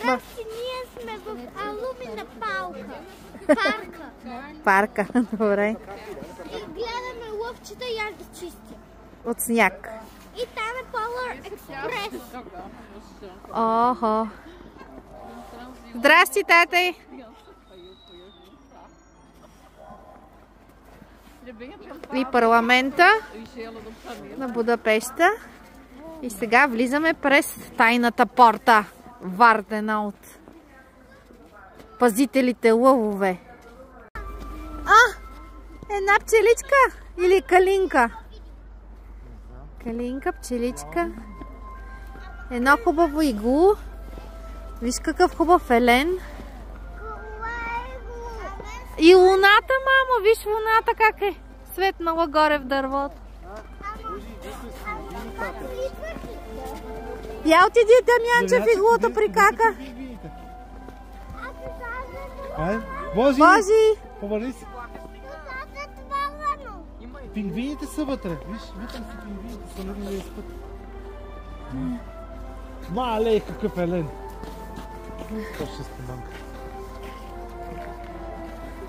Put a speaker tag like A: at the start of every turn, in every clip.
A: Здрасти, ние сме в Алумина
B: Парка, добре.
A: И гледаме лъвчета як да чистят.
B: От сняг.
A: И там е Polar Express.
B: Охо. Здрасти, тате. И парламента на Будапеща. И сега влизаме през тайната порта. Вардена от пазителите лъвове. Една пчеличка или калинка? Калинка, пчеличка. Едно хубаво иглу. Виж какъв хубав елен. И луната, мамо, виж луната как е светнала горе в дървото. Я отиди, Дамянче, в иглото при кака.
C: Божи! Повърни се. Пингвините са вътре. Виж, вътре са пингвините, са нали спът. Малей, какъв елен. То ще споманка.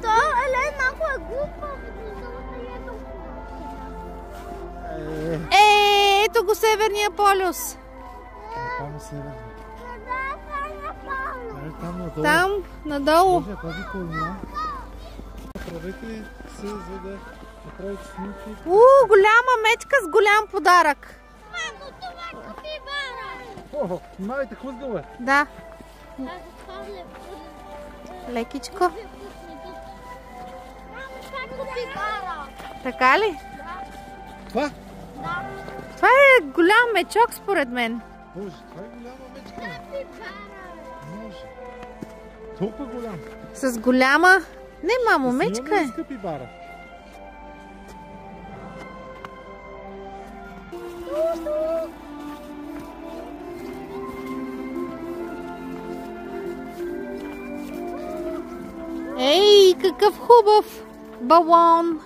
A: То елен малко е глупав.
B: Ето го Северния полюс.
C: Там е северния. Там надолу.
B: Там, надолу.
C: Боже, тази колина. Направете се, за да направите снимки.
B: Голяма мечка с голям подарък.
A: Мамо, това е капибара.
C: Охо, внимавайте, хлъзгава.
B: Да. Лекичко.
A: Мамо, това е капибара.
B: Така ли?
C: Това?
A: Да.
B: Това е голям мечок според мен.
C: Боже, това е голяма мечка.
A: Капибара.
C: Може. Толкова голям.
B: С голяма... Не, мамо, мечка е.
C: Капибара.
B: Ей, какъв хубав балон.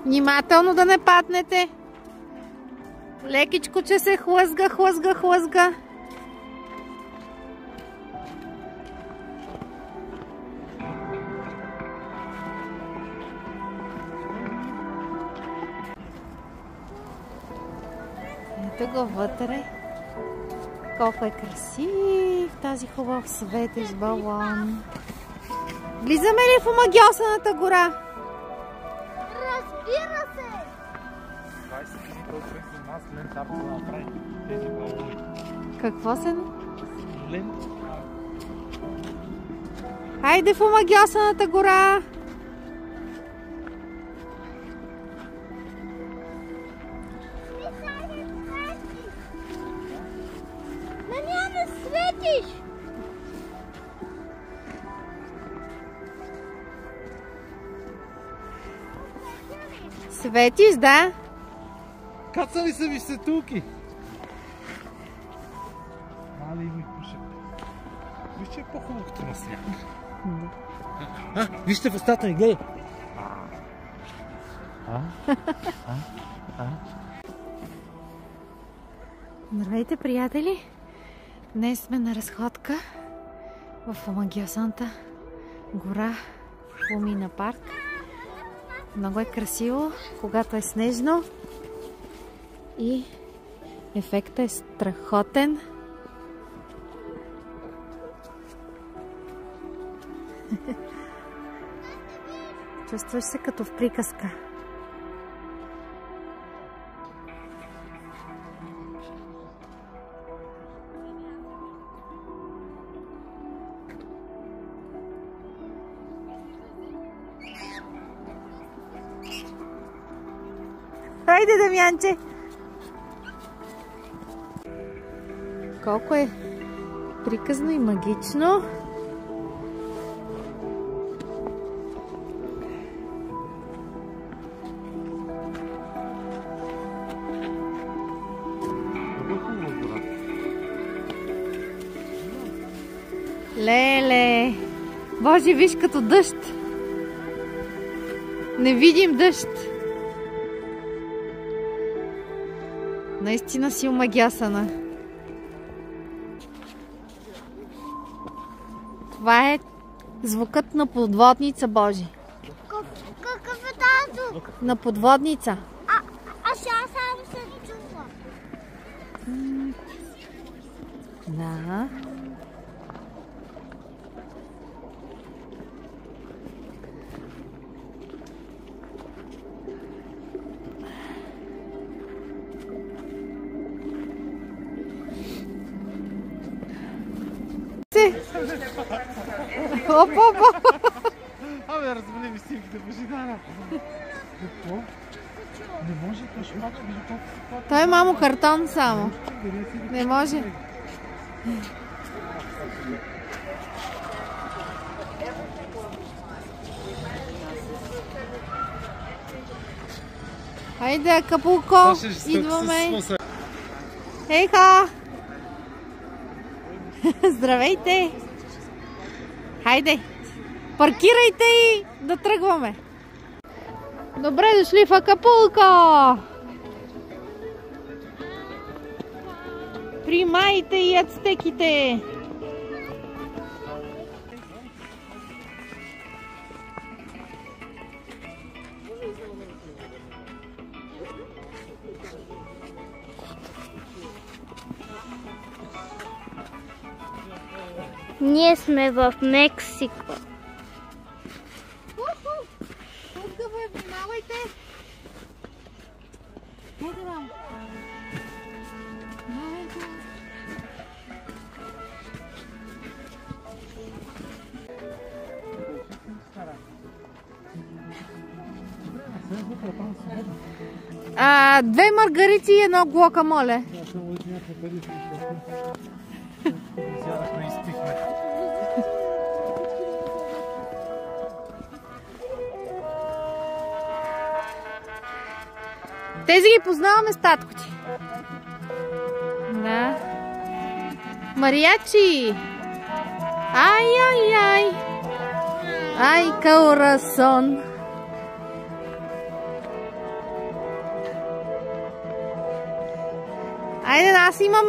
B: Внимателно да не паднете. Лекичко, че се хлъзга, хлъзга, хлъзга. Ето го вътре. Колко е красив тази хубав светещ балон. Влизаме ли в омагьосаната гора?
A: Разбира се!
C: 20 минути с нас лента да направи тези балони.
B: Какво се?
C: Лента.
B: Хайде в омагьосаната гора!
A: Не светиш!
B: Светиш, да?
C: Кацали са ви светулки. Мали ми пушек. Виж, че е по-хубаво като на сняг. Вижте в устата ми, гледай.
B: Здравейте, приятели! Днес сме на разходка в омагьосаната гора Лумина парк. Много е красиво, когато е снежно и ефектът е страхотен. Чувстваш се като в приказка. Хайде, Дамянче! Колко е приказно и магично. Боже, виж като дъжд. Не видим дъжд. Наистина си омагясана. Това е звукът на подводница, Боже.
A: Какъв е тази звук?
B: На подводница.
A: А сега само се чува.
B: Да.
C: Абе, разбили ми снимките, Божидара. Какво? Не може кашпак, вижда колко.
B: Той е, мамо, картон само. Не може. Хайде, Акапулко, идваме. Ейха! Здравейте! Хайде! Паркирайте и да тръгваме! Добре дошли в Акапулко! Примайте и ацтеките!
A: Ние сме в Мексико.
B: Тук бе, внимавайте! Хайде, мамо! Две маргарици и едно гуакамоле. Тези ги познаваме с татко ти. Да. Мариачи! Ай, ай, ай! Ай, каорасон! Айде, аз имам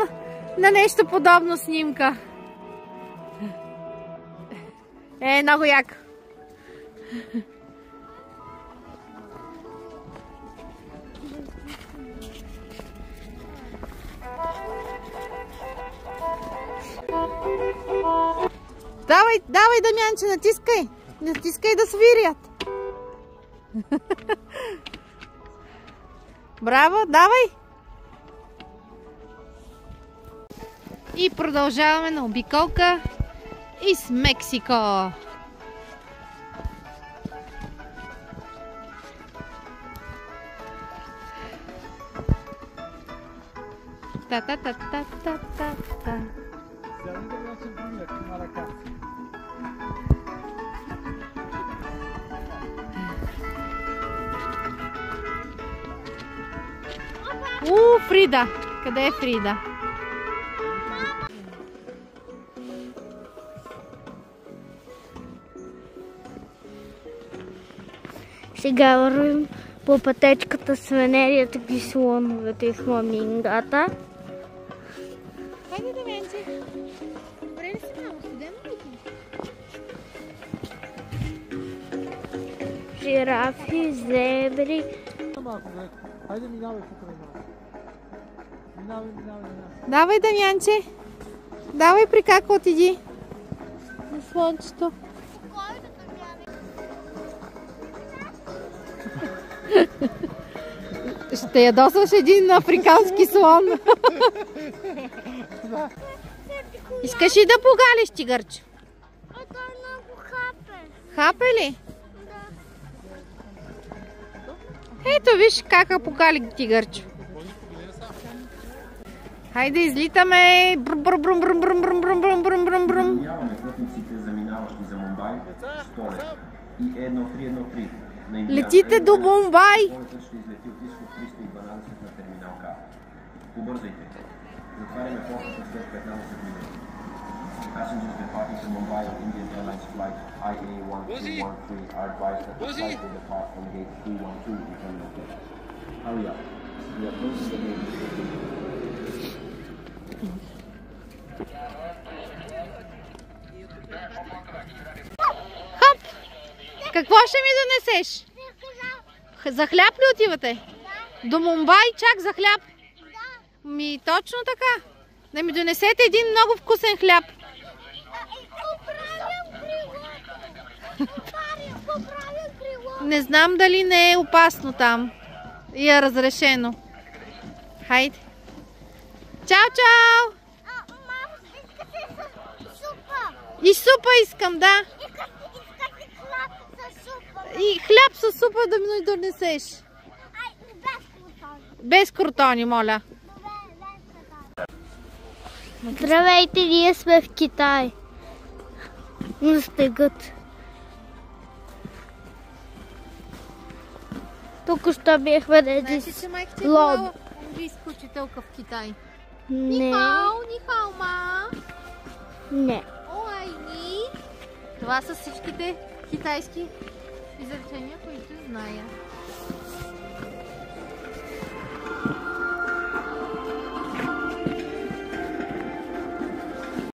B: на нещо подобно снимка. Много яко. Давай, давай, Дамянче, натискай. Натискай да свирят. Браво, давай. И продължаваме на обиколка из Мексико. Та-та-та-та-та-та-та. Фрида! Къде е Фрида?
A: Сега вървим по пътечката с венерията и слоновете и фламингата.
B: Хайде, Дамянче. Добре ли си, мамо? Студено ли ти?
A: Жирафи, зебри.
C: Хайде, минавай тук на нас. Минавай.
B: Давай, Дамянче. Давай, при как отиди. На слънчето. Ще ядосваш един африкански слон. Искаш ли да погалиш, тигърче?
A: Той много хапе.
B: Хапе ли?
A: Да.
B: Ето виж как погали тигърче. Хайде, излитаме. Брум-брум-брум-брум-брум-брум-брум-брум-брум.
D: Минаваме пътниците, заминаващи за Мумбай, Столет и 1313 на Индиан
B: Летите до Мумбай.
D: Полетът ще излети от изход 312 на терминал К. Побързайте. Затваряме портата след 15 минути. Passengers departing from Mumbai on Indian Airlines flight IA1213 are advised that the flight will depart from gate 312 in Terminal 2. Hurry up. We are closing the gate.
B: Хоп! Какво ще ми донесеш? За хляб ли отивате? До Мумбай чак за хляб? Ми точно така. Да ми донесете един много вкусен хляб. Не знам дали не е опасно там. И е разрешено. Хайде. Чао, чао! И супа искам, да. И хляб със супа да ми донесеш. Без крутони, моля.
A: Здравейте, ние сме в Китай. На стегът. Тук що бяхме на един
B: Знаете, че майка ти е
A: лоб.
B: била английска учителка в Китай?
A: Не,
B: Нихао, ма.
A: не.
B: Оайни. Това са всичките китайски изречения, които зная.